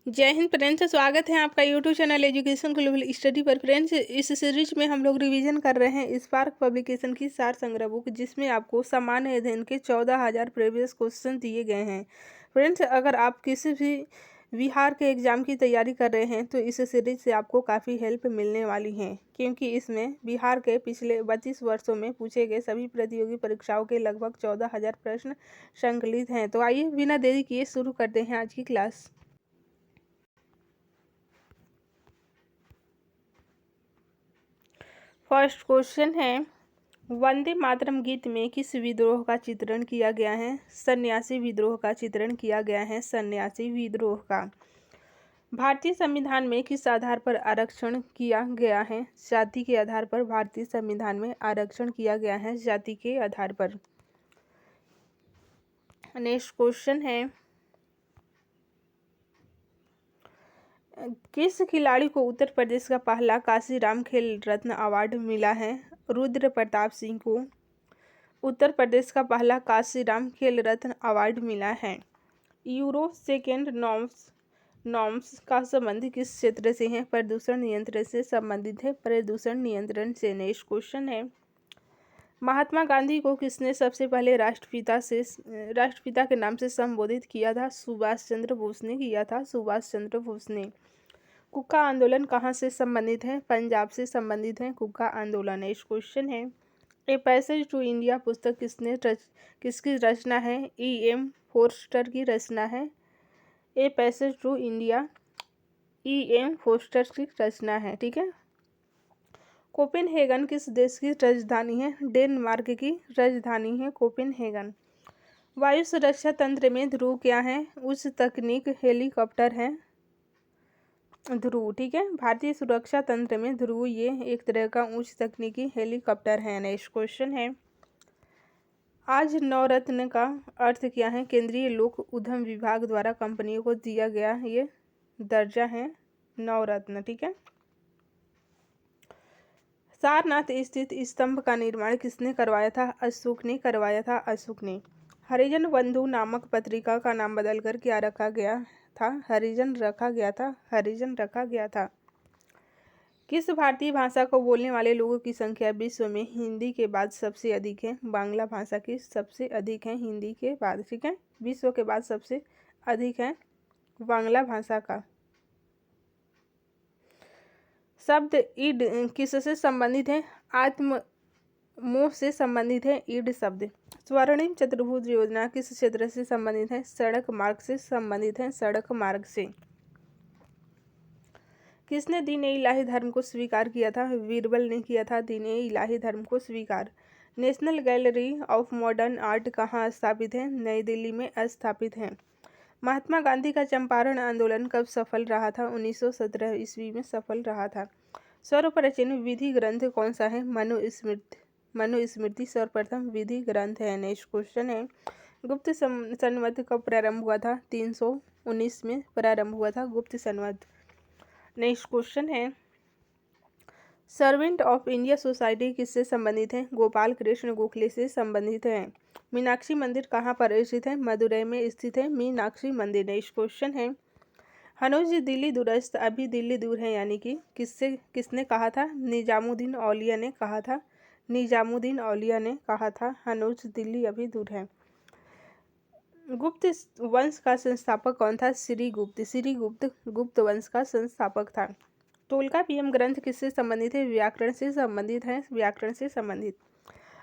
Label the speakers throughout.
Speaker 1: जय हिंद फ्रेंड्स, स्वागत है आपका YouTube channel education global study पर। फ्रेंड्स, इस सीरीज में हम लोग रिवीजन कर रहे हैं स्पार्क पब्लिकेशन की सार संग्रह बुक, जिसमें आपको सामान्य अध्ययन के 14,000 प्रीवियस क्वेश्चन दिए गए हैं। फ्रेंड्स, अगर आप किसी भी बिहार के एग्ज़ाम की तैयारी कर रहे हैं तो इस सीरीज से आपको काफ़ी हेल्प मिलने वाली है, क्योंकि इसमें बिहार के पिछले 32 वर्षों में पूछे गए सभी प्रतियोगी परीक्षाओं के लगभग 14,000 प्रश्न संकलित हैं। तो आइए बिना देरी किए शुरू करते हैं आज की क्लास। फर्स्ट क्वेश्चन है, वंदे मातरम गीत में किस विद्रोह का चित्रण किया गया है? सन्यासी विद्रोह का चित्रण किया गया है, सन्यासी विद्रोह का। भारतीय संविधान में किस आधार पर आरक्षण किया गया है? जाति के आधार पर भारतीय संविधान में आरक्षण किया गया है, जाति के आधार पर। नेक्स्ट क्वेश्चन है, किस खिलाड़ी को उत्तर प्रदेश का पहला कांशीराम खेल रत्न अवार्ड मिला है? रुद्र प्रताप सिंह को उत्तर प्रदेश का पहला कांशीराम खेल रत्न अवार्ड मिला है। यूरो सेकेंड नॉर्म्स का संबंध किस क्षेत्र से है? प्रदूषण नियंत्रण से संबंधित है, प्रदूषण नियंत्रण से। नेक्स्ट क्वेश्चन है, महात्मा गांधी को किसने सबसे पहले राष्ट्रपिता के नाम से संबोधित किया था? सुभाष चंद्र बोस ने किया था, सुभाष चंद्र बोस ने। कुका आंदोलन कहाँ से संबंधित है? पंजाब से संबंधित है कुका आंदोलन। नेक्स्ट क्वेश्चन है, ए पैसेज टू इंडिया पुस्तक किसकी रचना है? E.M. फोर्स्टर की रचना है। A passage to India E.M. Forster की रचना है। ठीक है। कोपेनहेगन किस देश की राजधानी है? डेनमार्क की राजधानी है कोपेनहेगन। वायु सुरक्षा तंत्र में ध्रुव क्या है? उच्च तकनीक हेलीकॉप्टर है ध्रुव। ठीक है। भारतीय सुरक्षा तंत्र में ध्रुव ये एक तरह का उच्च तकनीकी हेलीकॉप्टर है। नेक्स्ट क्वेश्चन है, आज नवरत्न का अर्थ क्या है? केंद्रीय लोक उद्यम विभाग द्वारा कंपनियों को दिया गया ये दर्जा है नवरत्न। ठीक है। सारनाथ स्थित स्तंभ का निर्माण किसने करवाया था? अशोक ने करवाया था, अशोक ने। हरिजन बंधु नामक पत्रिका का नाम बदलकर क्या रखा गया था? हरिजन रखा गया था, हरिजन रखा गया था। किस भारतीय भाषा को बोलने वाले लोगों की संख्या विश्व में हिंदी के बाद सबसे अधिक है? बांग्ला भाषा की सबसे अधिक है हिंदी के बाद। ठीक है। विश्व के बाद सबसे अधिक है बांग्ला भाषा का। शब्द ईड किससे संबंधित है? आत्म मोह से संबंधित है ईड शब्द। स्वर्णिम चतुर्भुज योजना किस क्षेत्र से संबंधित है? सड़क मार्ग से संबंधित है, सड़क मार्ग से। किसने दीन ए इलाही धर्म को स्वीकार किया था? बीरबल ने किया था दीन ए इलाही धर्म को स्वीकार। National gallery of modern art कहाँ स्थापित है? नई दिल्ली में स्थापित है। महात्मा गांधी का चंपारण आंदोलन कब सफल रहा था? 1917 ईस्वी में सफल रहा था। सर्वप्रथम विधि ग्रंथ कौन सा है? मनुस्मृति सर्वप्रथम विधि ग्रंथ है। नेक्स्ट क्वेश्चन है, गुप्त संवत कब प्रारंभ हुआ था? 319 में प्रारंभ हुआ था गुप्त संवत। नेक्स्ट क्वेश्चन है, सर्वेंट ऑफ इंडिया सोसाइटी किससे संबंधित है? गोपाल कृष्ण गोखले से संबंधित है। मीनाक्षी मंदिर कहाँ पर स्थित है? मदुरई में स्थित है मीनाक्षी मंदिर। नेक्स्ट क्वेश्चन है, हनूज दिल्ली दूरस्थ अभी दिल्ली दूर है, यानी कि किसने कहा था? निजामुद्दीन औलिया ने कहा था, निजामुद्दीन औलिया ने कहा था हनूज दिल्ली अभी दूर है। गुप्त वंश का संस्थापक कौन था? श्रीगुप्त। श्रीगुप्त गुप्त वंश का संस्थापक था। टोलकापियम ग्रंथ किससे संबंधित है? व्याकरण से संबंधित है, व्याकरण से संबंधित।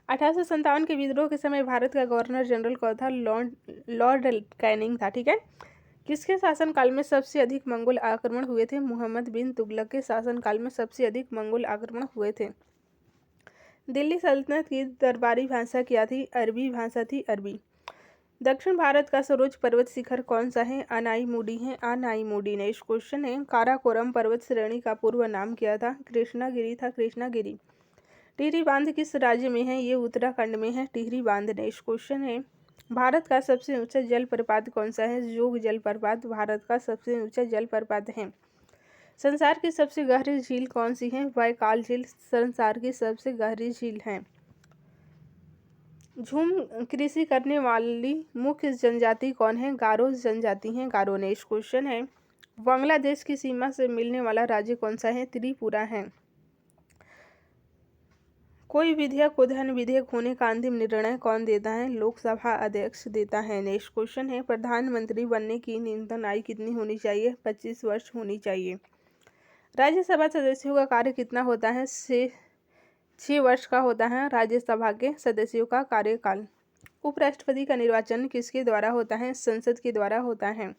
Speaker 1: 1857 के विद्रोह के समय भारत का गवर्नर जनरल कौन था? लॉर्ड कैनिंग था। ठीक है। किसके शासनकाल में सबसे अधिक मंगोल आक्रमण हुए थे? मोहम्मद बिन तुगलक के शासनकाल में सबसे अधिक मंगोल आक्रमण हुए थे। दिल्ली सल्तनत की दरबारी भाषा क्या थी? अरबी भाषा थी, अरबी। दक्षिण भारत का सर्वोच्च पर्वत शिखर कौन सा है? अनाईमुडी है, अनाईमुडी। नेक्स्ट क्वेश्चन है, काराकोरम पर्वत श्रेणी का पूर्व नाम क्या था? कृष्णागिरी था, कृष्णागिरी। टिहरी बांध किस राज्य में है? ये उत्तराखंड में है टिहरी बांध। नेक्स्ट क्वेश्चन है, भारत का सबसे ऊंचा जलप्रपात कौन सा है? जोग जलप्रपात भारत का सबसे ऊंचा जलप्रपात है। संसार की सबसे गहरी झील कौन सी है? बैकाल झील संसार की सबसे गहरी झील है। झूम कृषि करने वाली मुख्य जनजाति कौन है? गारो जनजाति है, गारो। नेक्स्ट क्वेश्चन है, बांग्लादेश की सीमा से मिलने वाला राज्य कौन सा है? त्रिपुरा है। कोई विधेयक को धन विधेयक होने का अंतिम निर्णय कौन देता है? लोकसभा अध्यक्ष देता है। नेक्स्ट क्वेश्चन है, प्रधानमंत्री बनने की न्यूनतम आयु कितनी होनी चाहिए? 25 वर्ष होनी चाहिए। राज्यसभा सदस्यों का कार्य कितना होता है? 6 वर्ष का होता है राज्यसभा के सदस्यों का कार्यकाल। उपराष्ट्रपति का निर्वाचन किसके द्वारा होता है? संसद के द्वारा होता है।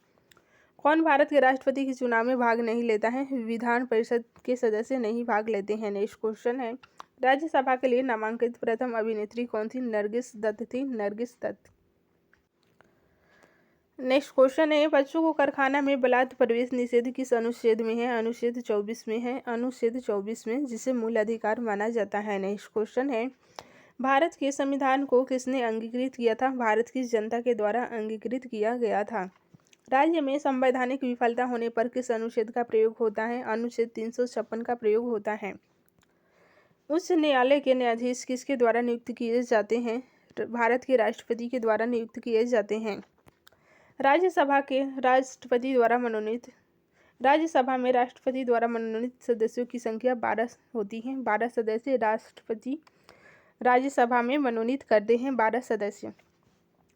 Speaker 1: कौन भारत के राष्ट्रपति के चुनाव में भाग नहीं लेता है? विधान परिषद के सदस्य नहीं भाग लेते हैं। नेक्स्ट क्वेश्चन है, राज्यसभा के लिए नामांकित प्रथम अभिनेत्री कौन थी? नरगिस दत्त थी। नरगिस दत्त। नेक्स्ट क्वेश्चन है, बच्चों को कारखाना में बलात् प्रवेश निषेध किस अनुच्छेद में है? अनुच्छेद 24 में है। अनुच्छेद 24 में, जिसे मूल अधिकार माना जाता है। नेक्स्ट क्वेश्चन है, भारत के संविधान को किसने अंगीकृत किया था? भारत की जनता के द्वारा अंगीकृत किया गया था। राज्य में संवैधानिक विफलता होने पर किस अनुच्छेद का प्रयोग होता है? अनुच्छेद 356 का प्रयोग होता है। उच्च न्यायालय के न्यायाधीश किसके द्वारा नियुक्त किए जाते हैं? भारत के राष्ट्रपति के द्वारा नियुक्त किए जाते हैं। राज्यसभा में राष्ट्रपति द्वारा मनोनीत सदस्यों की संख्या 12 होती है। 12 सदस्य राष्ट्रपति राज्यसभा में मनोनीत करते हैं। 12 सदस्य।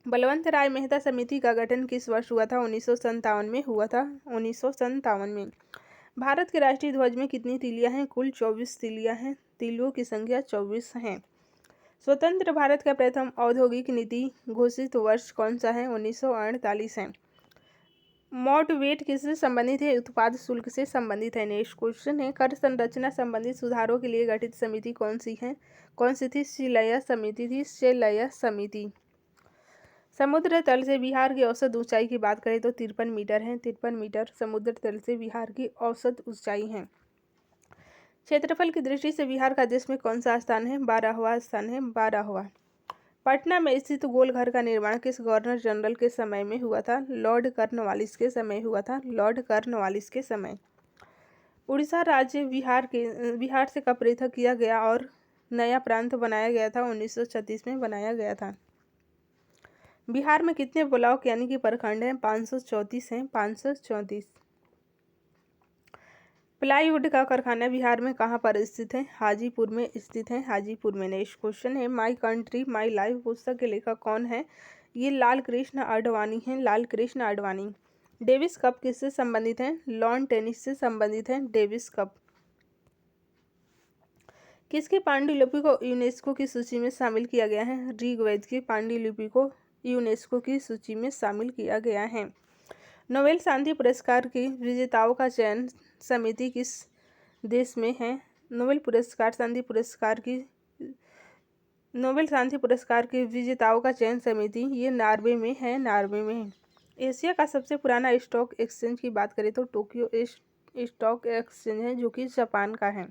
Speaker 1: बलवंत राय मेहता समिति का गठन किस वर्ष हुआ था? 1957 में हुआ था। 1957 में। भारत के राष्ट्रीय ध्वज में कितनी तीलियां हैं? कुल 24 तीलियां हैं। तीलियों की संख्या 24 है। स्वतंत्र भारत का प्रथम औद्योगिक नीति घोषित वर्ष कौन सा है? 1948 है। मॉडवेट किससे संबंधित है? उत्पाद शुल्क से संबंधित है। नेक्स्ट क्वेश्चन है, कर संरचना संबंधित सुधारों के लिए गठित समिति कौन सी थी? शिलाया समिति थी। शिलाया समिति। समुद्र तल से बिहार की औसत ऊंचाई की बात करें तो 53 मीटर है। 53 मीटर समुद्र तल से बिहार की औसत ऊंचाई है। क्षेत्रफल की दृष्टि से बिहार का देश में कौन सा स्थान है? 12वां स्थान है। 12वां। पटना में स्थित गोलघर का निर्माण किस गवर्नर जनरल के समय में हुआ था? लॉर्ड कॉर्नवालिस के समय हुआ था। लॉर्ड कॉर्नवालिस के समय। उड़ीसा राज्य बिहार से कब पृथक किया गया और नया प्रांत बनाया गया था? 1936 में बनाया गया था। बिहार में कितने ब्लॉक यानी कि प्रखंड हैं? 534 हैं। 534। प्लाईवुड का कारखाना बिहार में कहाँ पर स्थित है? हाजीपुर में स्थित है। हाजीपुर में। नेक्स्ट क्वेश्चन है, माई कंट्री माई लाइफ पुस्तक के लेखक कौन है? ये लाल कृष्ण आडवाणी हैं। लाल कृष्ण आडवाणी। डेविस कप किससे संबंधित है? लॉन टेनिस से संबंधित है। Davis cup. किसकी पांडुलिपि को यूनेस्को की सूची में शामिल किया गया है? ऋग्वेद की पांडुलिपि को यूनेस्को की सूची में शामिल किया गया है। नोबेल शांति पुरस्कार की विजेताओं का चयन समिति किस देश में है? नोबेल शांति पुरस्कार के विजेताओं का चयन समिति ये नॉर्वे में है। नॉर्वे में। एशिया का सबसे पुराना स्टॉक एक्सचेंज की बात करें तो टोक्यो स्टॉक एक्सचेंज है, जो कि जापान का है।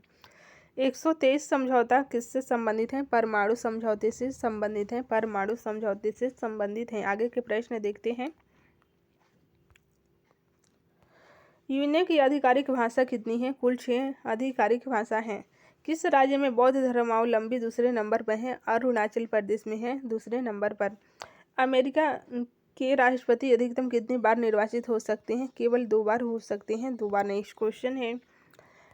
Speaker 1: 123 समझौता किससे संबंधित है? परमाणु समझौते से संबंधित है। परमाणु समझौते से संबंधित है। आगे के प्रश्न देखते हैं। यूएनए की आधिकारिक भाषा कितनी है? कुल 6 आधिकारिक भाषा हैं। किस राज्य में बौद्ध धर्मावलंबी दूसरे नंबर पर है? अरुणाचल प्रदेश में है दूसरे नंबर पर। अमेरिका के राष्ट्रपति अधिकतम कितनी बार निर्वाचित हो सकते हैं? केवल 2 बार हो सकते हैं। 2 बार। नेक्स्ट क्वेश्चन है,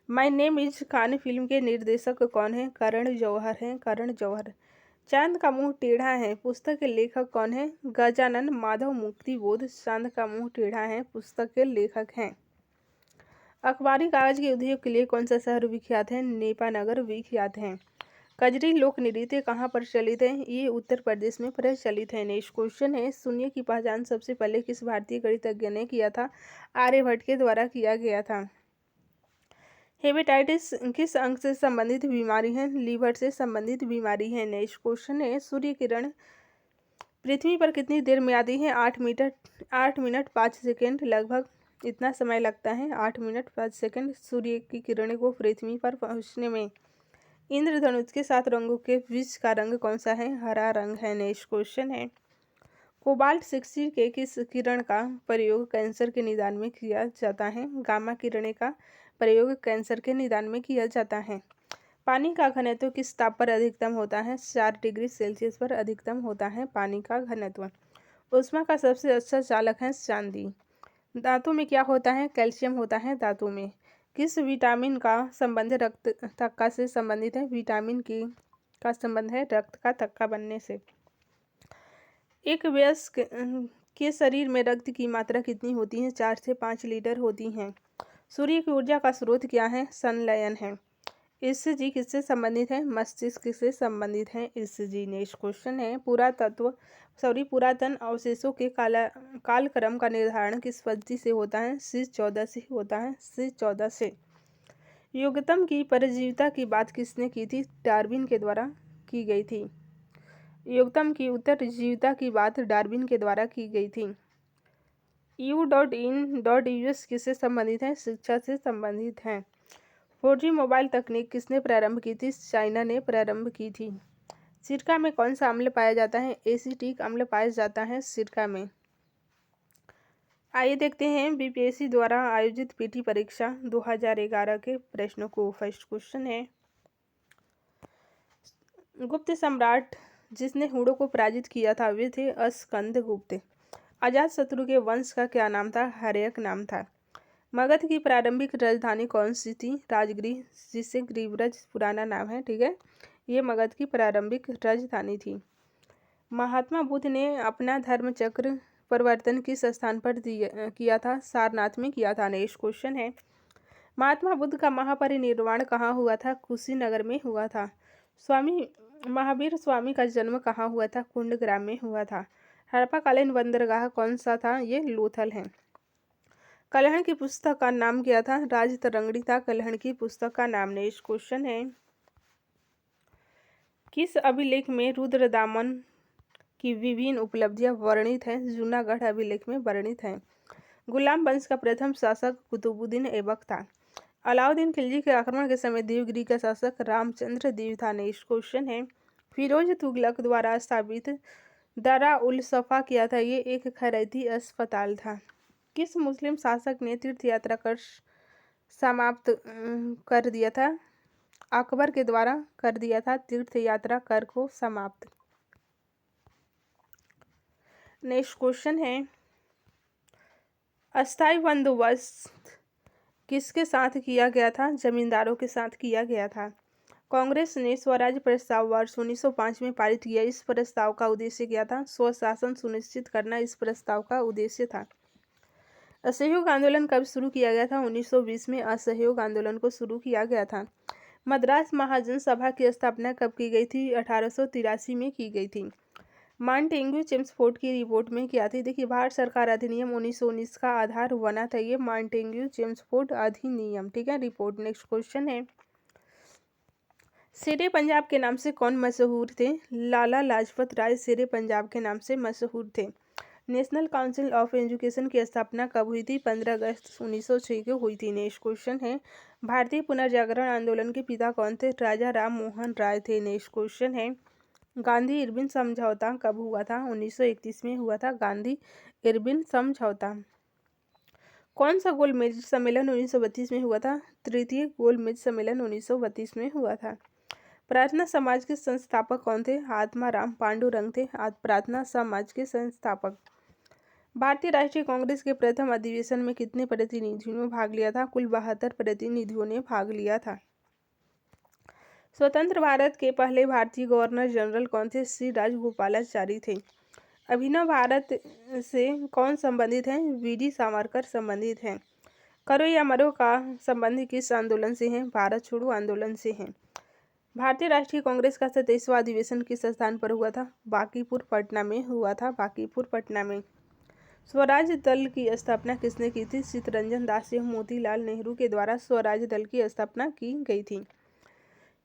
Speaker 1: my name is Khan film के निर्देशक कौन है? करण जौहर हैं। करण जौहर। चांद का मुंह टेढ़ा है पुस्तक के लेखक कौन है? गजानन माधव मुक्तिबोध चांद का मुंह टेढ़ा है पुस्तक के लेखक हैं। अखबारी कागज के उद्योग के लिए कौन सा शहर विख्यात है? नेपानगर विख्यात है। कजरी लोक नृत्य कहाँ प्रचलित है? ये उत्तर प्रदेश में प्रचलित है। नेक्स्ट क्वेश्चन है, शून्य की पहचान सबसे पहले किस भारतीय गणितज्ञ ने किया था? आर्यभट्ट के द्वारा किया गया था। हेपेटाइटिस किस अंग से संबंधित बीमारी है? लीवर से संबंधित बीमारी है। नेक्स्ट क्वेश्चन है, सूर्य किरण पृथ्वी पर कितनी देर में आती है? 8 मिनट 5 सेकेंड लगभग इतना समय लगता है। 8 मिनट 5 सेकेंड सूर्य की किरणें को पृथ्वी पर पहुंचने में। इंद्रधनुष के 7 रंगों के बीच का रंग कौन सा है? हरा रंग है। नेक्स्ट क्वेश्चन है, कोबाल्ट 60 के किस किरण का प्रयोग कैंसर के निदान में किया जाता है? गामा किरणें का प्रयोग कैंसर के निदान में किया जाता है। पानी का घनत्व किस ताप पर अधिकतम होता है? 4 डिग्री सेल्सियस पर अधिकतम होता है पानी का घनत्व। ऊष्मा का सबसे अच्छा चालक है चांदी। धातु में क्या होता है? कैल्शियम होता है धातु में। किस विटामिन का संबंध रक्त थक्का से संबंधित है? विटामिन के का संबंध है रक्त का थक्का बनने से। एक वयस्क के शरीर में रक्त की मात्रा कितनी होती है? 4 से 5 लीटर होती है। सूर्य की ऊर्जा का स्रोत क्या है? संलयन है। ईसीजी किससे संबंधित है? मस्तिष्क से संबंधित है ईसीजी। नेक्स्ट क्वेश्चन है, पुरातन अवशेषों के कालक्रम का निर्धारण किस पद्धति से होता है? C14 से होता है। C14 से। युगतम की परजीविता की बात किसने की थी? डार्विन के द्वारा की गई थी। युगतम की उत्तरजीविता की बात डार्विन के द्वारा की गई थी। U.in.us किससे संबंधित है? शिक्षा से संबंधित है। 4G मोबाइल तकनीक किसने प्रारंभ की थी? चाइना ने प्रारंभ की थी। सिरका में कौन सा अम्ल पाया जाता है? एसिटिक अम्ल पाया जाता है सिरका में। आइए देखते हैं बीपीएससी द्वारा आयोजित पीटी परीक्षा 2011 के प्रश्नों को। फर्स्ट क्वेश्चन है, गुप्त सम्राट जिसने हुडों को पराजित किया था वे थे स्कंदगुप्त। अजातशत्रु के वंश का क्या नाम था? हर्यक नाम था। मगध की प्रारंभिक राजधानी कौन सी थी? राजगृह, जिसे ग्रीवराज पुराना नाम है। ठीक है, ये मगध की प्रारंभिक राजधानी थी। महात्मा बुद्ध ने अपना धर्म चक्र परिवर्तन किस स्थान पर किया था? सारनाथ में किया था। नेक्स्ट क्वेश्चन है, महात्मा बुद्ध का महापरिनिर्वाण कहाँ हुआ था? कुशीनगर में हुआ था। स्वामी महावीर स्वामी का जन्म कहाँ हुआ था? कुंडग्राम में हुआ था। हड़प्पाकालीन बंदरगाह कौन सा था? ये लोथल है। कल्हण की पुस्तक का नाम क्या था? राजतरंगिणी था कल्हण की पुस्तक का नाम। नेक्स्ट क्वेश्चन है, किस अभिलेख में रुद्रदामन की विभिन्न उपलब्धियां वर्णित हैं? जूनागढ़ अभिलेख में वर्णित हैं। गुलाम वंश का प्रथम शासक कुतुबुद्दीन ऐबक था। अलाउद्दीन खिलजी के आक्रमण के समय देवगिरी का शासक रामचंद्र देव था। नेक्स्ट क्वेश्चन है, फिरोज तुगलक द्वारा स्थापित दारा उल सफा किया था? ये एक खैराती अस्पताल था। किस मुस्लिम शासक ने तीर्थ यात्रा कर समाप्त कर दिया था? अकबर के द्वारा कर दिया था तीर्थ यात्रा कर को समाप्त। नेक्स्ट क्वेश्चन है, अस्थायी बंदोबस्त किसके साथ किया गया था? जमींदारों के साथ किया गया था। कांग्रेस ने स्वराज प्रस्ताव वर्ष 1905 में पारित किया। इस प्रस्ताव का उद्देश्य क्या था? स्वशासन सुनिश्चित करना इस प्रस्ताव का उद्देश्य था। असहयोग आंदोलन कब शुरू किया गया था? 1920 में असहयोग आंदोलन को शुरू किया गया था। मद्रास महाजन सभा की स्थापना कब की गई थी? 1883 में की गई थी। मांटेग्यू चेम्सफोर्ड की रिपोर्ट में क्या थी? देखिए, भारत सरकार अधिनियम 1919 का आधार बना था ये मांटेग्यू चेम्सफोर्ड अधिनियम। ठीक है, रिपोर्ट। नेक्स्ट क्वेश्चन है, शेरे पंजाब के नाम से कौन मशहूर थे? लाला लाजपत राय शेरे पंजाब के नाम से मशहूर थे। नेशनल काउंसिल ऑफ एजुकेशन की स्थापना कब हुई थी? 15 अगस्त 1906 को हुई थी। नेक्स्ट क्वेश्चन है, भारतीय पुनर्जागरण आंदोलन के पिता कौन थे? राजा राम मोहन राय थे। नेक्स्ट क्वेश्चन है, गांधी इरविन समझौता कब हुआ था? 1931 में हुआ था गांधी इरविन समझौता। कौन सा गोलमेज सम्मेलन 1932 में हुआ था? तृतीय गोलमेज सम्मेलन 1932 में हुआ था। प्रार्थना समाज के संस्थापक कौन थे? आत्माराम पांडुरंग थे प्रार्थना समाज के संस्थापक। भारतीय राष्ट्रीय कांग्रेस के प्रथम अधिवेशन में कितने प्रतिनिधियों ने भाग लिया था? कुल 72 प्रतिनिधियों ने भाग लिया था। स्वतंत्र भारत के पहले भारतीय गवर्नर जनरल कौन थे? श्री राजगोपालाचारी थे। अभिनव भारत से कौन संबंधित है? वीडी सावरकर संबंधित हैं। करो या मरो का संबंध किस आंदोलन से है? भारत छोड़ो आंदोलन से है। भारतीय राष्ट्रीय कांग्रेस का 27वां अधिवेशन किस स्थान पर हुआ था? बांकीपुर पटना में हुआ था। बांकीपुर पटना में। स्वराज दल की स्थापना किसने की थी? चित्तरंजन दास एवं मोतीलाल नेहरू के द्वारा स्वराज दल की स्थापना की गई थी।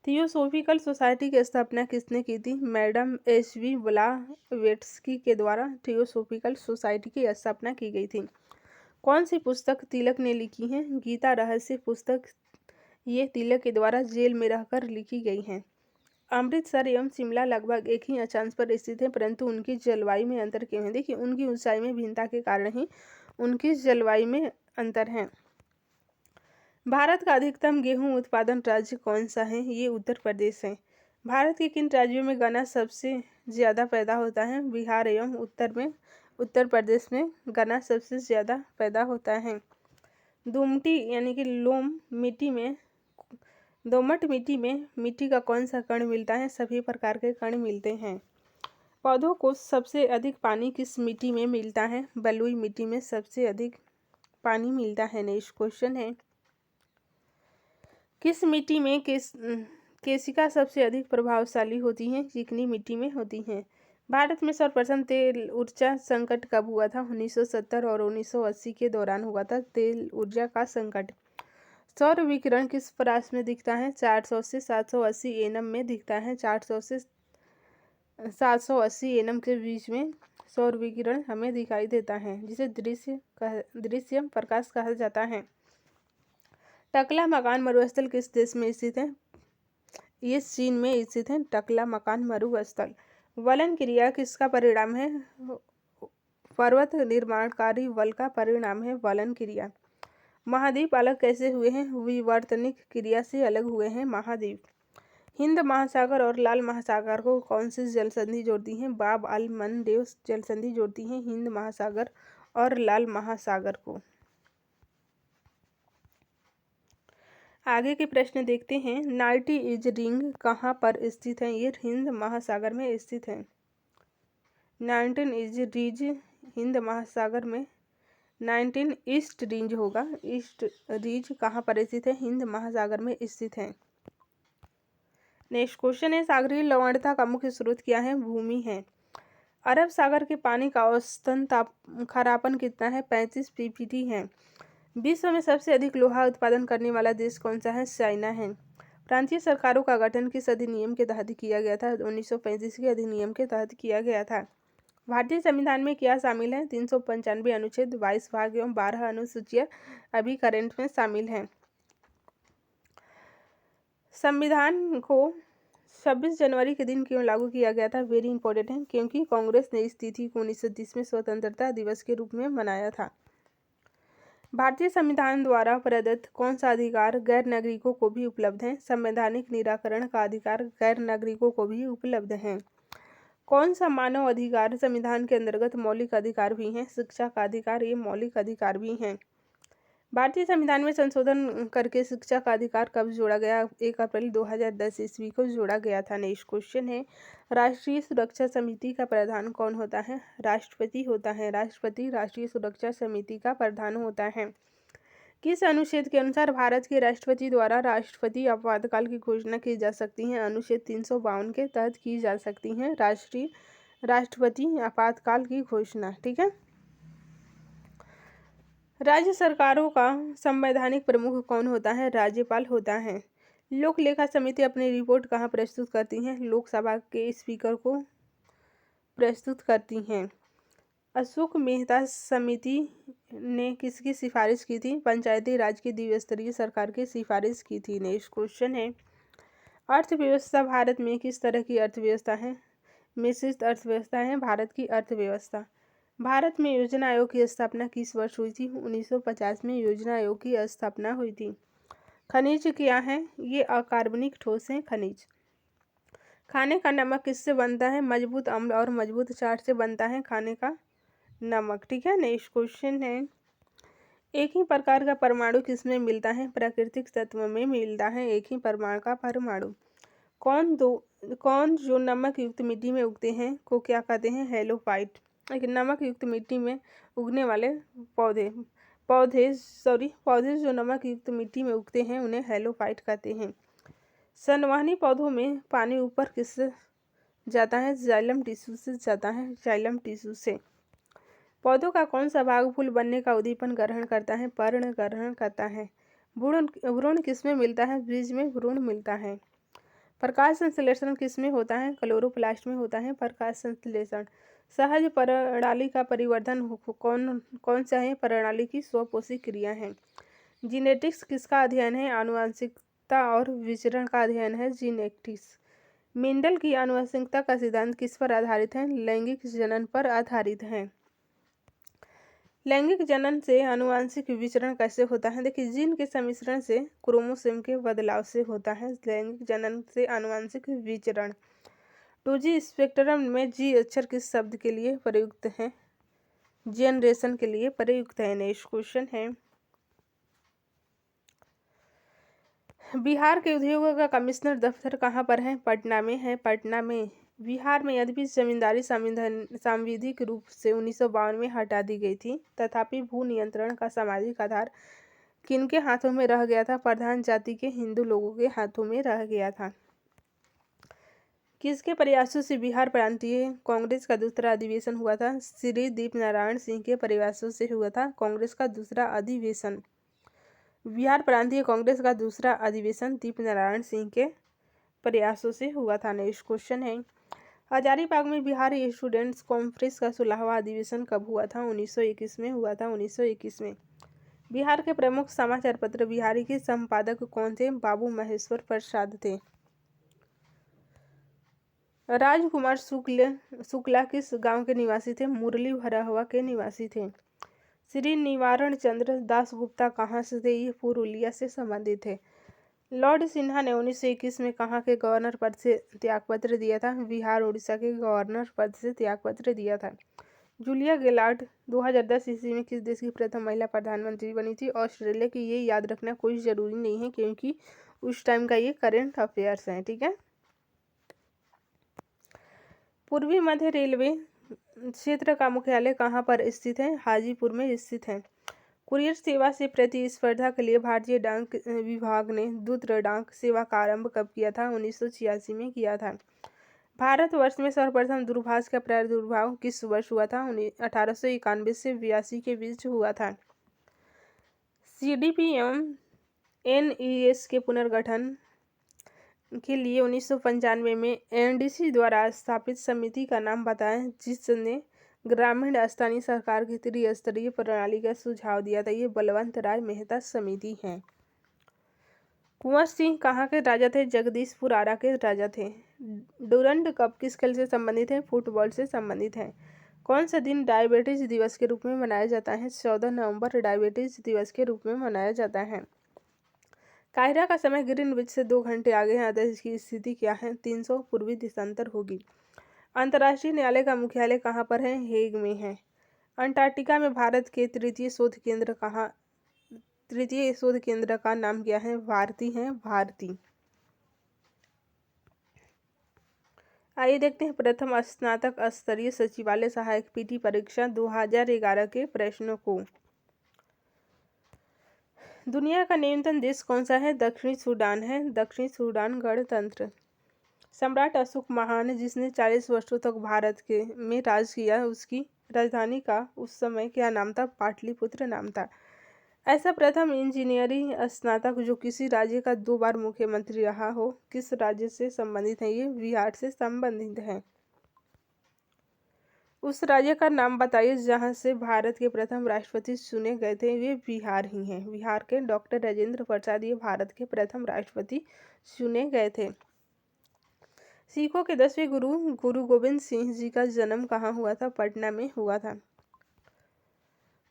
Speaker 1: थियोसोफिकल सोसाइटी की स्थापना किसने की थी? मैडम एच.वी. ब्लावेट्स्की के द्वारा थियोसोफिकल सोसाइटी की स्थापना की गई थी। कौन सी पुस्तक तिलक ने लिखी है? गीता रहस्य पुस्तक। ये तिलक के द्वारा जेल में रहकर लिखी गई हैं। अमृतसर एवं शिमला लगभग एक ही अक्षांश पर स्थित हैं, परंतु उनकी जलवायु में अंतर क्यों है? देखिए, उनकी ऊंचाई में भिन्नता के कारण ही उनकी जलवायु में अंतर है। भारत का अधिकतम गेहूं उत्पादन राज्य कौन सा है? ये उत्तर प्रदेश है। भारत के किन राज्यों में गन्ना सबसे ज़्यादा पैदा होता है? बिहार एवं उत्तर में उत्तर प्रदेश में गन्ना सबसे ज़्यादा पैदा होता है। दोमटी यानी कि दोमट मिट्टी में मिट्टी का कौन सा कण मिलता है? सभी प्रकार के कण मिलते हैं। पौधों को सबसे अधिक पानी किस मिट्टी में मिलता है? बलुई मिट्टी में सबसे अधिक पानी मिलता है। नेक्स्ट क्वेश्चन है, किस मिट्टी में केशिका सबसे अधिक प्रभावशाली होती है? चिकनी मिट्टी में होती है। भारत में सर्वप्रथम तेल ऊर्जा संकट कब हुआ था? 1970 और 1980 के दौरान हुआ था तेल ऊर्जा का संकट। सौर विकिरण किस परास में दिखता है? 400 से 780 एनम में दिखता है। 400 से 780 एनम के बीच में सौर विकिरण हमें दिखाई देता है, जिसे दृश्य प्रकाश कहा जाता है। टकला मकान मरुस्थल किस देश में स्थित है? ये चीन में स्थित है। टकला मकान मरुस्थल। वलन क्रिया किसका परिणाम है? पर्वत निर्माणकारी बल का परिणाम है वलन क्रिया। महाद्वीप अलग कैसे हुए हैं? विवर्तनिक क्रिया से अलग हुए हैं महाद्वीप। हिंद महासागर और लाल महासागर को कौन सी जल संधि जोड़ती है? बाब अल मंडेव जल संधि जोड़ती है हिंद महासागर और लाल महासागर को। आगे के प्रश्न देखते हैं। नाइटी इज रिंग कहाँ पर स्थित है? ये हिंद महासागर में स्थित है। 19 इज रिज हिंद महासागर में 19 ईस्ट रिंज होगा। ईस्ट रिज कहाँ पर स्थित है? हिंद महासागर में स्थित है। नेक्स्ट क्वेश्चन है, सागरीय लवणता का मुख्य स्रोत क्या है? भूमि है। अरब सागर के पानी का औसतन खारापन कितना है? 35 ppt है। विश्व में सबसे अधिक लोहा उत्पादन करने वाला देश कौन सा है? चाइना है। प्रांतीय सरकारों का गठन किस अधिनियम के तहत किया गया था? 1935 के अधिनियम के तहत किया गया था। भारतीय संविधान में क्या शामिल है? 395 अनुच्छेद, 22 भाग एवं 12 अनुसूचियां अभी करंट में शामिल हैं। संविधान को 26 जनवरी के दिन क्यों लागू किया गया था? वेरी इंपॉर्टेंट है, क्योंकि कांग्रेस ने इस तिथि को 1930 में स्वतंत्रता दिवस के रूप में मनाया था। भारतीय संविधान द्वारा प्रदत्त कौन सा अधिकार गैर नागरिकों को भी उपलब्ध है? संवैधानिक निराकरण का अधिकार गैर नागरिकों को भी उपलब्ध है। कौन सा मानव अधिकार संविधान के अंतर्गत मौलिक अधिकार भी है? शिक्षा का अधिकार ये मौलिक अधिकार भी हैं। भारतीय संविधान में संशोधन करके शिक्षा का अधिकार कब जोड़ा गया? 1 अप्रैल 2010 ईस्वी को जोड़ा गया था। नेक्स्ट क्वेश्चन है, राष्ट्रीय सुरक्षा समिति का प्रधान कौन होता है? राष्ट्रपति होता है। राष्ट्रपति राष्ट्रीय सुरक्षा समिति का प्रधान होता है। किस अनुच्छेद के अनुसार भारत के राष्ट्रपति द्वारा राष्ट्रपति आपातकाल की घोषणा की जा सकती है? अनुच्छेद 352 के तहत की जा सकती है राष्ट्रपति आपातकाल की घोषणा। ठीक है। राज्य सरकारों का संवैधानिक प्रमुख कौन होता है? राज्यपाल होता है। लोक लेखा समिति अपनी रिपोर्ट कहाँ प्रस्तुत करती है? लोकसभा के स्पीकर को प्रस्तुत करती हैं। अशोक मेहता समिति ने किसकी सिफारिश की थी? पंचायती राज की द्विस्तरीय सरकार की सिफारिश की थी। नेक्स्ट क्वेश्चन है, अर्थव्यवस्था भारत में किस तरह की अर्थव्यवस्था है? मिश्रित अर्थव्यवस्था है भारत की अर्थव्यवस्था। भारत में योजना आयोग की स्थापना किस वर्ष हुई थी? 1950 में योजना आयोग की स्थापना हुई थी। खनिज क्या है? ये अकार्बनिक ठोस है खनिज। खाने का नमक किससे बनता है? मजबूत अम्ल और मजबूत क्षार से बनता है खाने का नमक। ठीक है। नेक्स्ट क्वेश्चन है, एक ही प्रकार का परमाणु किसमें मिलता है? प्राकृतिक तत्व में मिलता है एक ही प्रकार का परमाणु। कौन जो नमक युक्त मिट्टी में उगते हैं को क्या कहते हैं? हेलोफाइट। नमक युक्त मिट्टी में उगने वाले पौधे जो नमक युक्त मिट्टी में उगते हैं उन्हें हेलोफाइट कहते हैं। संवहनी पौधों में पानी ऊपर किससे जाता है? जाइलम टिश्यू से जाता है। जाइलम टिश्यू से। पौधों का कौन सा भाग फूल बनने का उद्दीपन ग्रहण करता है? पर्ण ग्रहण करता है। भ्रूण किसमें मिलता है? बीज में भ्रूण मिलता है। प्रकाश संश्लेषण किसमें होता है? क्लोरोप्लास्ट में होता है प्रकाश संश्लेषण। सहज प्रणाली का परिवर्धन कौन सा है? प्रणाली की स्वपोषी क्रिया है। जीनेटिक्स किसका अध्ययन है? आनुवंशिकता और विचरण का अध्ययन है जीनेटिक्स। मेंडल की आनुवंशिकता का सिद्धांत किस पर आधारित है? लैंगिक जनन पर आधारित है। लैंगिक जनन से आनुवंशिक विचरण कैसे होता है? देखिए, जीन के सम्मिश्रण से क्रोमोसोम के बदलाव से होता है लैंगिक जनन से आनुवंशिक विचरण। 2G स्पेक्ट्रम में जी अक्षर किस शब्द के लिए प्रयुक्त है? जनरेशन के लिए प्रयुक्त है। नेक्स्ट क्वेश्चन है, बिहार के उद्योगों का कमिश्नर दफ्तर कहाँ पर है? पटना में है। पटना में। बिहार में यद्यपि जमींदारी सांविधिक रूप से 1952 में हटा दी गई थी, तथापि भू नियंत्रण का सामाजिक आधार किनके हाथों में रह गया था? प्रधान जाति के हिंदू लोगों के हाथों में रह गया था। किसके प्रयासों से बिहार प्रांतीय कांग्रेस का दूसरा अधिवेशन हुआ था? श्री दीपनारायण सिंह के प्रयासों से हुआ था कांग्रेस का दूसरा अधिवेशन। बिहार प्रांतीय कांग्रेस का दूसरा अधिवेशन दीपनारायण सिंह के प्रयासों से हुआ था। नेक्स्ट क्वेश्चन है, हजारीबाग में बिहार स्टूडेंट्स कॉन्फ्रेंस का 16वां अधिवेशन कब हुआ था? 1921 में हुआ था। 1921 में। बिहार के प्रमुख समाचार पत्र बिहारी के संपादक कौन थे? बाबू महेश्वर प्रसाद थे। राजकुमार शुक्ला किस गांव के निवासी थे? मुरली भराहुआ के निवासी थे। श्री निवारण चंद्र दासगुप्ता कहाँ से थे? ये पुरुलिया से संबंधित थे। लॉर्ड सिन्हा ने 1921 में कहाँ के गवर्नर पद से त्यागपत्र दिया था? बिहार उड़ीसा के गवर्नर पद से त्यागपत्र दिया था। जूलिया गिलार्ड 2010 ईस्वी में किस देश की प्रथम महिला प्रधानमंत्री बनी थी? ऑस्ट्रेलिया की। ये याद रखना कोई ज़रूरी नहीं है क्योंकि उस टाइम का ये करेंट अफेयर्स है, ठीक है। पूर्वी मध्य रेलवे क्षेत्र का मुख्यालय कहाँ पर स्थित है? हाजीपुर में स्थित है। कुरियर सेवा से प्रतिस्पर्धा के लिए भारतीय डाक विभाग ने द्रुत डाक सेवा का आरंभ कब किया था? 1986 में किया था। भारतवर्ष में सर्वप्रथम दूरभाष का प्रादुर्भाव किस वर्ष हुआ था? 1891 से 82 के बीच हुआ था। CDP एवं NES के पुनर्गठन के लिए 1995 में NDC द्वारा स्थापित समिति का नाम बताएं जिसने ग्रामीण स्थानीय सरकार की त्रिस्तरीय प्रणाली का सुझाव दिया था। ये बलवंत राय मेहता समिति है। कुंवर सिंह कहाँ के राजा थे? जगदीशपुर आरा के राजा थे। डूरंड कप किस खेल से संबंधित है? फुटबॉल से संबंधित है। कौन सा दिन डायबिटीज दिवस के रूप में मनाया जाता है? 14 नवंबर डायबिटीज दिवस के रूप में मनाया जाता है। काहिरा का समय ग्रीनविच से 2 घंटे आगे है। आदेश की स्थिति क्या है? 300 पूर्वी दिशांतर होगी। अंतर्राष्ट्रीय न्यायालय का मुख्यालय कहाँ पर है? हेग में है। अंटार्कटिका में भारत के तृतीय शोध केंद्र का नाम क्या है? भारती है। भारती। आइए देखते हैं प्रथम स्नातक स्तरीय सचिवालय सहायक PT परीक्षा 2011 के प्रश्नों को। दुनिया का न्यूनतम देश कौन सा है? दक्षिणी सूडान है। दक्षिणी सूडान गणतंत्र। सम्राट अशोक महान जिसने 40 वर्षों तक भारत में राज किया, उसकी राजधानी का उस समय क्या नाम था? पाटलिपुत्र नाम था। ऐसा प्रथम इंजीनियरिंग स्नातक जो किसी राज्य का 2 बार मुख्यमंत्री रहा हो किस राज्य से संबंधित है? ये बिहार से संबंधित है। उस राज्य का नाम बताइए जहां से भारत के प्रथम राष्ट्रपति चुने गए थे। वे बिहार ही हैं। बिहार के डॉक्टर राजेंद्र प्रसाद ये भारत के प्रथम राष्ट्रपति चुने गए थे। सिखों के 10वें गुरु गुरु गोविंद सिंह जी का जन्म कहाँ हुआ था? पटना में हुआ था।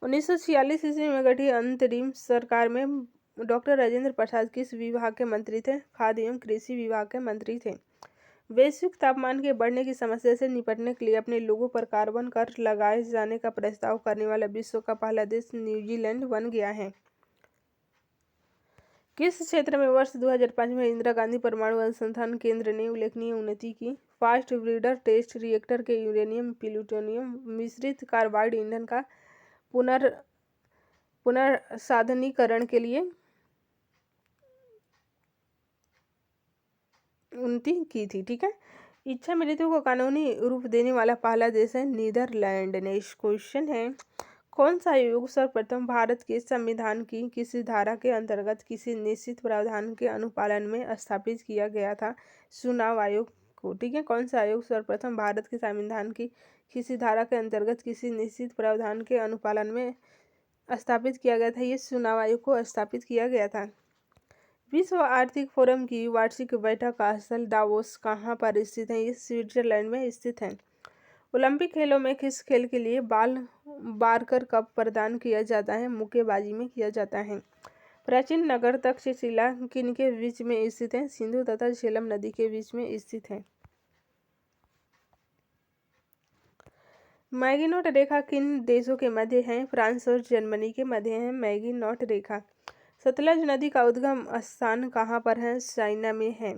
Speaker 1: 1946 ईस्वी में गठित अंतरिम सरकार में डॉक्टर राजेंद्र प्रसाद किस विभाग के मंत्री थे? खाद्य एवं कृषि विभाग के मंत्री थे। वैश्विक तापमान के बढ़ने की समस्या से निपटने के लिए अपने लोगों पर कार्बन कर लगाए जाने का प्रस्ताव करने वाला विश्व का पहला देश न्यूजीलैंड बन गया है। किस क्षेत्र में वर्ष 2005 में इंदिरा गांधी परमाणु अनुसंधान केंद्र ने उल्लेखनीय उन्नति की? फास्ट ब्रीडर टेस्ट रिएक्टर के यूरेनियम प्लूटोनियम मिश्रित कार्बाइड ईंधन का पुनर्साधनीकरण के लिए उन्नति की थी, ठीक है। इच्छा मृत्यु को कानूनी रूप देने वाला पहला देश है नीदरलैंड। नेक्स्ट क्वेश्चन है, कौन सा आयोग सर्वप्रथम भारत के संविधान की किसी धारा के अंतर्गत किसी निश्चित प्रावधान के अनुपालन में स्थापित किया गया था? चुनाव आयोग को, ठीक है। कौन सा आयोग सर्वप्रथम भारत के संविधान की किसी धारा के अंतर्गत किसी निश्चित प्रावधान के अनुपालन में स्थापित किया गया था? ये चुनाव आयोग को स्थापित किया गया था। विश्व आर्थिक फोरम की वार्षिक बैठक का स्थल दावोस कहाँ पर स्थित है? ये स्विट्जरलैंड में स्थित है। ओलंपिक खेलों में किस खेल के लिए बारकर कप प्रदान किया जाता है? मुक्केबाजी में किया जाता है। प्राचीन नगर तक्षशिला किनके बीच में स्थित है? सिंधु तथा झेलम नदी के बीच में स्थित है। मैगिनोट रेखा किन देशों के मध्य है? फ्रांस और जर्मनी के मध्य है मैगिनोट रेखा। सतलज नदी का उद्गम स्थान कहाँ पर है? चाइना में है।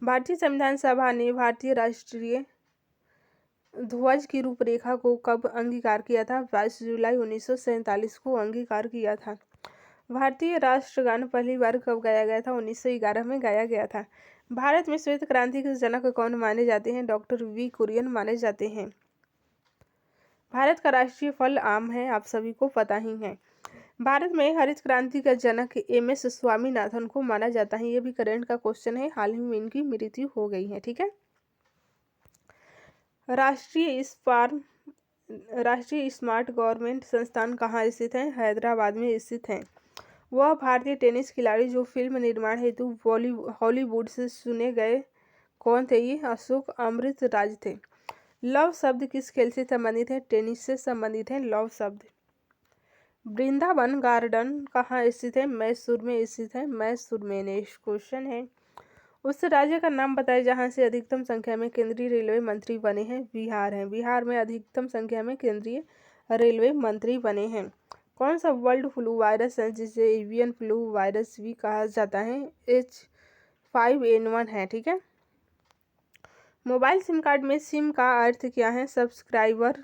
Speaker 1: भारतीय संविधान सभा ने भारतीय राष्ट्रीय ध्वज की रूपरेखा को कब अंगीकार किया था? 22 जुलाई 1947 को अंगीकार किया था। भारतीय राष्ट्रगान पहली बार कब गाया गया था? 1911 में गाया गया था। भारत में श्वेत क्रांति के जनक कौन माने जाते हैं? डॉक्टर वी कुरियन माने जाते हैं। भारत का राष्ट्रीय फल आम है, आप सभी को पता ही है। भारत में हरित क्रांति का जनक एम.एस. स्वामीनाथन को माना जाता है। ये भी करंट का क्वेश्चन है, हाल ही में इनकी मृत्यु हो गई है। ठीक है। राष्ट्रीय स्मार्ट गवर्नमेंट संस्थान कहाँ स्थित है? हैदराबाद में स्थित है। वह भारतीय टेनिस खिलाड़ी जो फिल्म निर्माण हेतु हॉलीवुड से चुने गए कौन थे? ये अशोक अमृतराज थे। लव शब्द किस खेल से संबंधित है? टेनिस से संबंधित है लव शब्द। वृंदावन गार्डन कहाँ स्थित है? मैसूर में स्थित है। मैसूर में। नेक्स्ट क्वेश्चन है, उस राज्य का नाम बताएं जहां से अधिकतम संख्या में केंद्रीय रेलवे मंत्री बने हैं। बिहार है। बिहार में अधिकतम संख्या में केंद्रीय रेलवे मंत्री बने हैं। कौन सा वर्ल्ड फ्लू वायरस है जिसे एवियन फ्लू वायरस भी कहा जाता है? H5N1 है। ठीक है। मोबाइल सिम कार्ड में सिम का अर्थ क्या है? Subscriber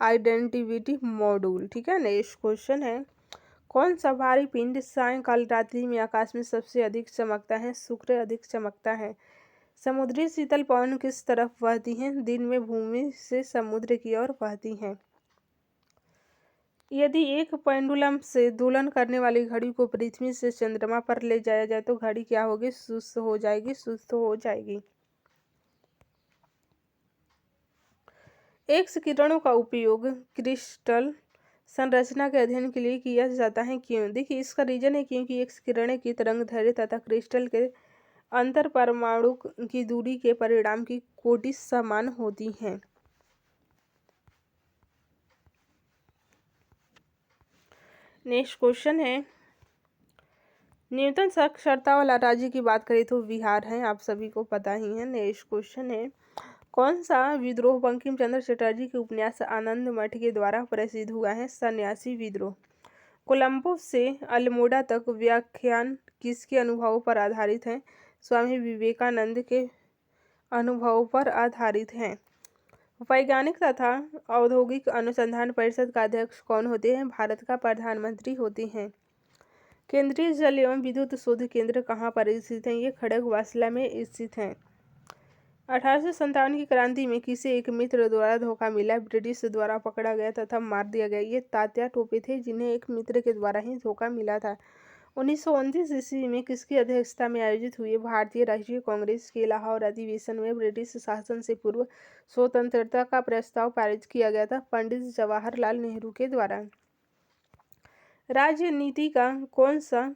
Speaker 1: identity module. ठीक है। नेक्स्ट क्वेश्चन है, कौन सा भारी पिंड सायंकाल रात्रि में आकाश में सबसे अधिक चमकता है? शुक्र अधिक चमकता है। समुद्री शीतल पवन किस तरफ बहती हैं? दिन में भूमि से समुद्र की ओर बहती हैं। यदि एक पेंडुलम से दोलन करने वाली घड़ी को पृथ्वी से चंद्रमा पर ले जाया जाए तो घड़ी क्या होगी? सुस्त हो जाएगी। सुस्त हो जाएगी। एक्स किरणों का उपयोग क्रिस्टल संरचना के अध्ययन के लिए किया जाता है। क्यों? देखिए, इसका रीजन है क्योंकि एक्स किरणें की तरंगदैर्घ्य तथा क्रिस्टल के अंतर परमाणु की दूरी के परिणाम की कोटि समान होती हैं। नेक्स्ट क्वेश्चन है, न्यूनतम साक्षरता वाला राज्य की बात करें तो बिहार है, आप सभी को पता ही है। नेक्स्ट क्वेश्चन है, कौन सा विद्रोह बंकिम चंद्र चटर्जी के उपन्यास आनंद मठ के द्वारा प्रसिद्ध हुआ है? सन्यासी विद्रोह। कोलंबो से अल्मोड़ा तक व्याख्यान किसके अनुभवों पर आधारित हैं? स्वामी विवेकानंद के अनुभवों पर आधारित हैं। वैज्ञानिक तथा औद्योगिक अनुसंधान परिषद का अध्यक्ष कौन होते हैं? भारत का प्रधानमंत्री होते हैं। केंद्रीय जल एवं विद्युत शोध केंद्र कहाँ पर स्थित है? ये खड़गवासला में स्थित है। 1857 की क्रांति में किसे एक मित्र द्वारा धोखा मिला? ब्रिटिश द्वारा पकड़ा गया तथा मार दिया गया। ये तात्या टोपे थे जिन्हें एक मित्र के द्वारा ही धोखा मिला था। 1929 ईस्वी में किसकी अध्यक्षता में आयोजित हुए भारतीय राष्ट्रीय कांग्रेस के लाहौर अधिवेशन में ब्रिटिश शासन से पूर्व स्वतंत्रता का प्रस्ताव पारित किया गया था? पंडित जवाहरलाल नेहरू के द्वारा। राजनीति का कौन सा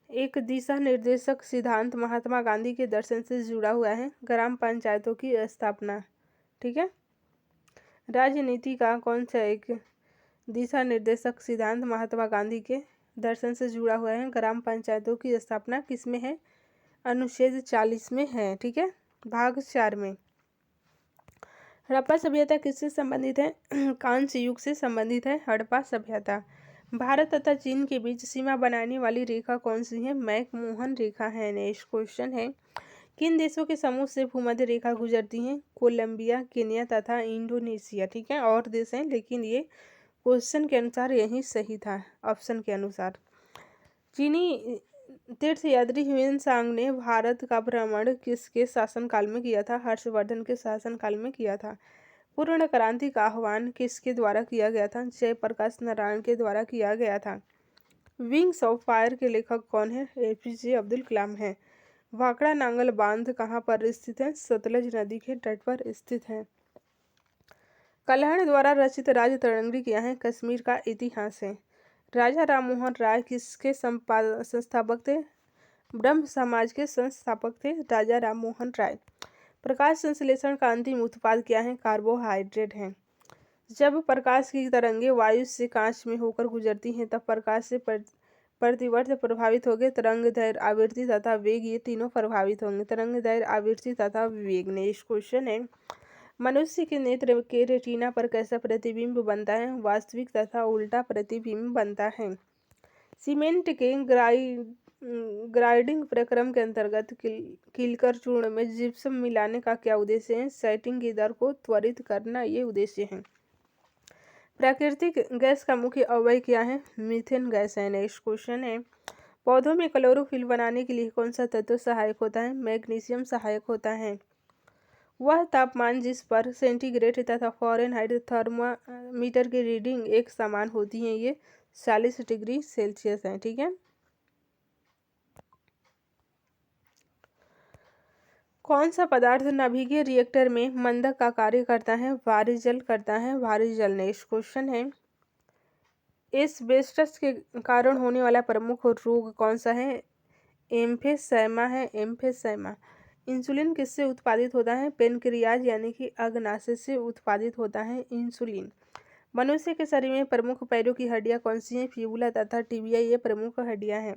Speaker 1: एक दिशा निर्देशक सिद्धांत महात्मा गांधी के दर्शन से जुड़ा हुआ है? ग्राम पंचायतों की स्थापना। ठीक है। राजनीति का कौन सा एक दिशा निर्देशक सिद्धांत महात्मा गांधी के दर्शन से जुड़ा हुआ है? ग्राम पंचायतों की स्थापना। किसमें है? अनुच्छेद 40 में है। ठीक है, भाग 4 में। हड़प्पा सभ्यता किससे संबंधित है? कांस्य युग से संबंधित है हड़प्पा सभ्यता। भारत तथा चीन के बीच सीमा बनाने वाली रेखा कौन सी है? मैकमोहन रेखा है। नेक्स्ट क्वेश्चन है, किन देशों के समूह से भूमध्य रेखा गुजरती है? कोलंबिया, केन्या तथा इंडोनेशिया। ठीक है, और देश हैं लेकिन ये क्वेश्चन के अनुसार यही सही था, ऑप्शन के अनुसार। चीनी तीर्थयात्री ह्वेनसांग ने भारत का भ्रमण किसके शासनकाल में किया था? हर्षवर्धन के शासनकाल में किया था। पूर्ण क्रांति का आह्वान किसके द्वारा किया गया था? जयप्रकाश नारायण के द्वारा किया गया था। विंग्स ऑफ फायर के लेखक कौन है? एपीजे अब्दुल कलाम है। भाखड़ा नांगल बांध कहाँ पर स्थित है? सतलज नदी के तट पर स्थित है। कल्हण द्वारा रचित राजतरंगिणी क्या है? कश्मीर का इतिहास है। राजा राममोहन राय किसके संस्थापक थे? ब्रह्म समाज के संस्थापक थे राजा राममोहन राय। प्रकाश संश्लेषण का अंतिम उत्पाद क्या है? कार्बोहाइड्रेट है। जब प्रकाश की तरंगें वायु से कांच में होकर गुजरती हैं तब प्रकाश से प्रतिवर्त प्रभावित होंगे तरंगदैर्घ्य, आवृत्ति तथा वेग, ये तीनों प्रभावित होंगे। तरंगदैर्घ्य, आवृत्ति तथा वेग। नेक्स्ट क्वेश्चन है, मनुष्य के नेत्र के रेटिना पर कैसा प्रतिबिंब बनता है? वास्तविक तथा उल्टा प्रतिबिंब बनता है। सीमेंट के ग्राइंडिंग प्रक्रम के अंतर्गत किलकर चूर्ण में जिप्सम मिलाने का क्या उद्देश्य है? सेटिंग की दर को त्वरित करना ये उद्देश्य है। प्राकृतिक गैस का मुख्य अवयव क्या है? मीथेन गैस है। नेक्स्ट क्वेश्चन है, पौधों में क्लोरोफिल बनाने के लिए कौन सा तत्व सहायक होता है? मैग्नीशियम सहायक होता है। वह तापमान जिस पर सेंटीग्रेड तथा फ़ारेनहाइट थर्मामीटर की रीडिंग एक समान होती है, ये 40 डिग्री सेल्सियस है। ठीक है। कौन सा पदार्थ नाभिकीय रिएक्टर में मंदक का कार्य करता है? भारी जल करता है। भारी जल। नेक्स्ट क्वेश्चन है, एस्बेस्टस के कारण होने वाला प्रमुख रोग कौन सा है? एम्फेसैमा है। एम्फेसैमा। इंसुलिन किससे उत्पादित होता है? पेनक्रियाज यानी कि अग्नाशय से उत्पादित होता है इंसुलिन। मनुष्य के शरीर में प्रमुख पैरों की हड्डियां कौन सी हैं? फिबुला तथा टिबिया, ये प्रमुख हड्डियां हैं।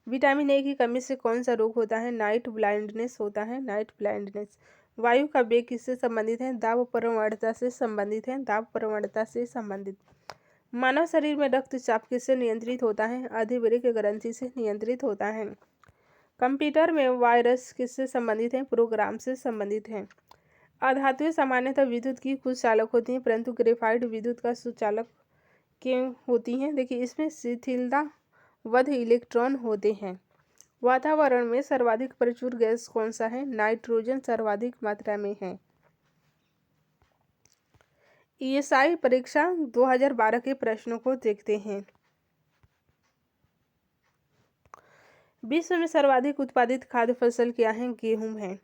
Speaker 1: विटामिन ए की कमी से कौन सा रोग होता है? नाइट ब्लाइंडनेस होता है। Night blindness. वायु का वेग किससे संबंधित है? दाब प्रवणता से संबंधित है। दाब प्रवणता से संबंधित। मानव शरीर में रक्तचाप किससे नियंत्रित होता है? अधिवृक्क ग्रंथि से नियंत्रित होता है। कंप्यूटर में वायरस किससे संबंधित है? प्रोग्राम से संबंधित है। अधातुएं सामान्यतः विद्युत की कुचालक होती हैं, परंतु ग्रेफाइट विद्युत का सुचालक क्यों होती हैं? देखिए, इसमें शिथिलता वध इलेक्ट्रॉन होते हैं। वातावरण में सर्वाधिक प्रचुर गैस कौन सा है? नाइट्रोजन सर्वाधिक मात्रा में है। ईएसआई परीक्षा 2012 के प्रश्नों को देखते हैं। विश्व में सर्वाधिक उत्पादित खाद्य फसल क्या है? गेहूं है।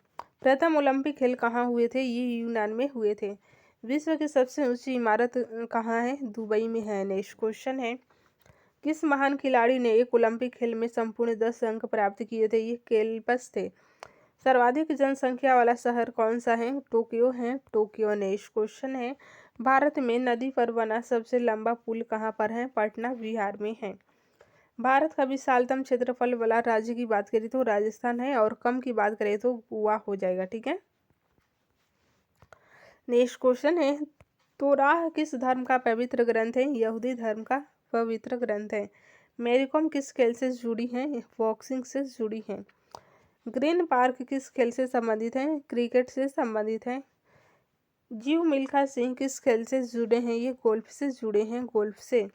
Speaker 1: प्रथम ओलंपिक खेल कहाँ हुए थे? ये यूनान में हुए थे। विश्व की सबसे ऊंची इमारत कहाँ है? दुबई में है। नेक्स्ट क्वेश्चन है, किस महान खिलाड़ी ने एक ओलंपिक खेल में संपूर्ण 10 अंक प्राप्त किए थे? ये केल्पस थे। सर्वाधिक जनसंख्या वाला शहर कौन सा है? टोक्यो है। टोक्यो। नेक्स्ट क्वेश्चन है, भारत में नदी पर बना सबसे लंबा पुल कहाँ पर है? पटना बिहार में है। भारत का विशालतम क्षेत्रफल वाला राज्य की बात करें तो राजस्थान है, और कम की बात करें तो गोवा हो जाएगा। ठीक है। नेक्स्ट क्वेश्चन है, तोराह किस धर्म का पवित्र ग्रंथ है? यहूदी धर्म का पवित्र ग्रंथ है। मैरी कॉम किस खेल से जुड़ी हैं? बॉक्सिंग से जुड़ी हैं। ग्रीन पार्क किस खेल से संबंधित है? क्रिकेट से संबंधित है। जीव मिल्खा सिंह किस खेल से जुड़े हैं? ये गोल्फ से जुड़े हैं। गोल्फ से।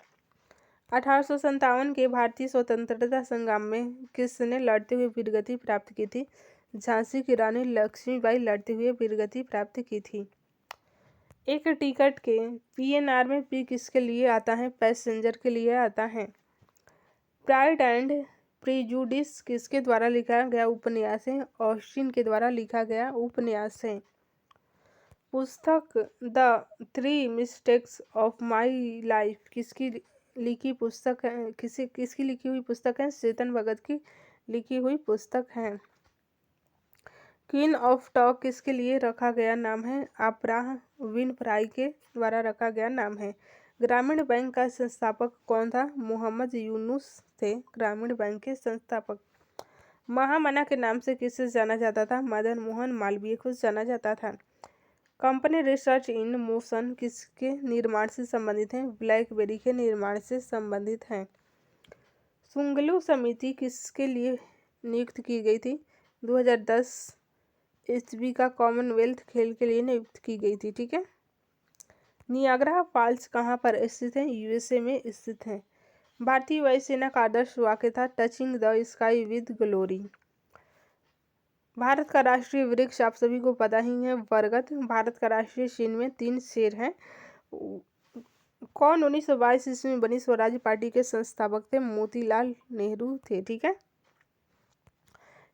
Speaker 1: 1857 के भारतीय स्वतंत्रता संग्राम में किसने लड़ते हुए वीरगति प्राप्त की थी? झांसी की रानी लक्ष्मीबाई लड़ते हुए वीरगति प्राप्त की थी। एक टिकट के पीएनआर में पी किसके लिए आता है? पैसेंजर के लिए आता है। प्राइड एंड प्रेजुडिस किसके द्वारा लिखा गया उपन्यास है? ऑस्टिन के द्वारा लिखा गया उपन्यास है। पुस्तक the 3 mistakes of my life किसकी लिखी पुस्तक है? किसकी लिखी हुई पुस्तक है? चेतन भगत की लिखी हुई पुस्तक है। क्वीन ऑफ टॉक किसके लिए रखा गया नाम है? ऑपरा विनफ्राई के द्वारा रखा गया नाम है। ग्रामीण बैंक का संस्थापक कौन था? मोहम्मद यूनुस थे ग्रामीण बैंक के संस्थापक। महामना के नाम से किसे जाना जाता था? मदन मोहन मालवीय को जाना जाता था। कंपनी रिसर्च इन मोशन किसके निर्माण से संबंधित है? ब्लैकबेरी के निर्माण से संबंधित है। सुंगलू समिति किसके लिए नियुक्त की गई थी? 2010 ईस्वी का कॉमनवेल्थ खेल के लिए नियुक्त की गई थी। ठीक है। नियाग्रा फॉल्स कहाँ पर स्थित है? यूएसए में स्थित है। भारतीय वायुसेना का आदर्श वाक्य था touching the sky with glory. Bharat का राष्ट्रीय वृक्ष आप सभी को पता ही है, बरगद। भारत का राष्ट्रीय चिन्ह में 3 शेर हैं। कौन 1922 ईस्वी में बनी स्वराज पार्टी के संस्थापक थे? मोतीलाल नेहरू थे। ठीक है।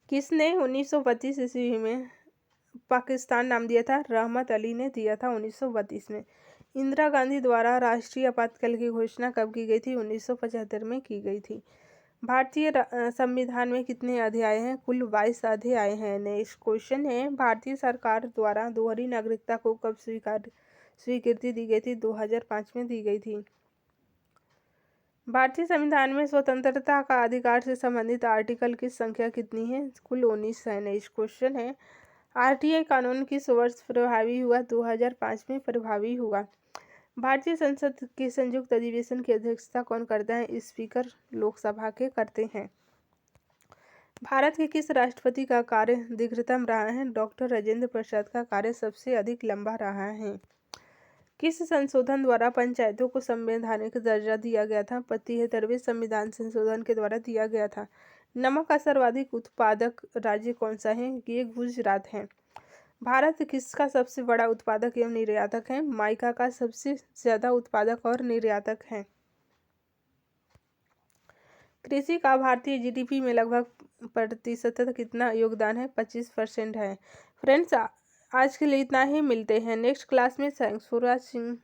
Speaker 1: किसने 1932 ईस्वी में पाकिस्तान नाम दिया था? रहमत अली ने दिया था 1932 में। इंदिरा गांधी द्वारा राष्ट्रीय आपातकाल की घोषणा कब की गई थी? 1975 में की गई थी। भारतीय संविधान में कितने अध्याय हैं? कुल 22 अध्याय हैं। नेक्स्ट क्वेश्चन है, भारतीय सरकार द्वारा दोहरी नागरिकता को कब स्वीकृति दी गई थी? 2005 में दी गई थी। भारतीय संविधान में स्वतंत्रता का अधिकार से संबंधित आर्टिकल की संख्या कितनी है? कुल 19 है। नेक्स्ट क्वेश्चन है, आरटीआई कानून किस वर्ष प्रभावी हुआ? 2005 में प्रभावी हुआ। भारतीय संसद के संयुक्त अधिवेशन की अध्यक्षता कौन करता है? स्पीकर लोकसभा के करते हैं। भारत के किस राष्ट्रपति का कार्य दीर्घतम रहा है? डॉक्टर राजेंद्र प्रसाद का कार्य सबसे अधिक लंबा रहा है। किस संशोधन द्वारा पंचायतों को संवैधानिक दर्जा दिया गया था? 75वें संविधान संशोधन के द्वारा दिया गया था। नमक का सर्वाधिक उत्पादक राज्य कौन सा है? ये गुजरात है। भारत किसका सबसे बड़ा उत्पादक एवं निर्यातक है? माइका का सबसे ज्यादा उत्पादक और निर्यातक है। कृषि का भारतीय जीडीपी में लगभग प्रतिशत कितना योगदान है? 25% है। फ्रेंड्स, आज के लिए इतना ही। मिलते हैं नेक्स्ट क्लास में। Thanks for watching.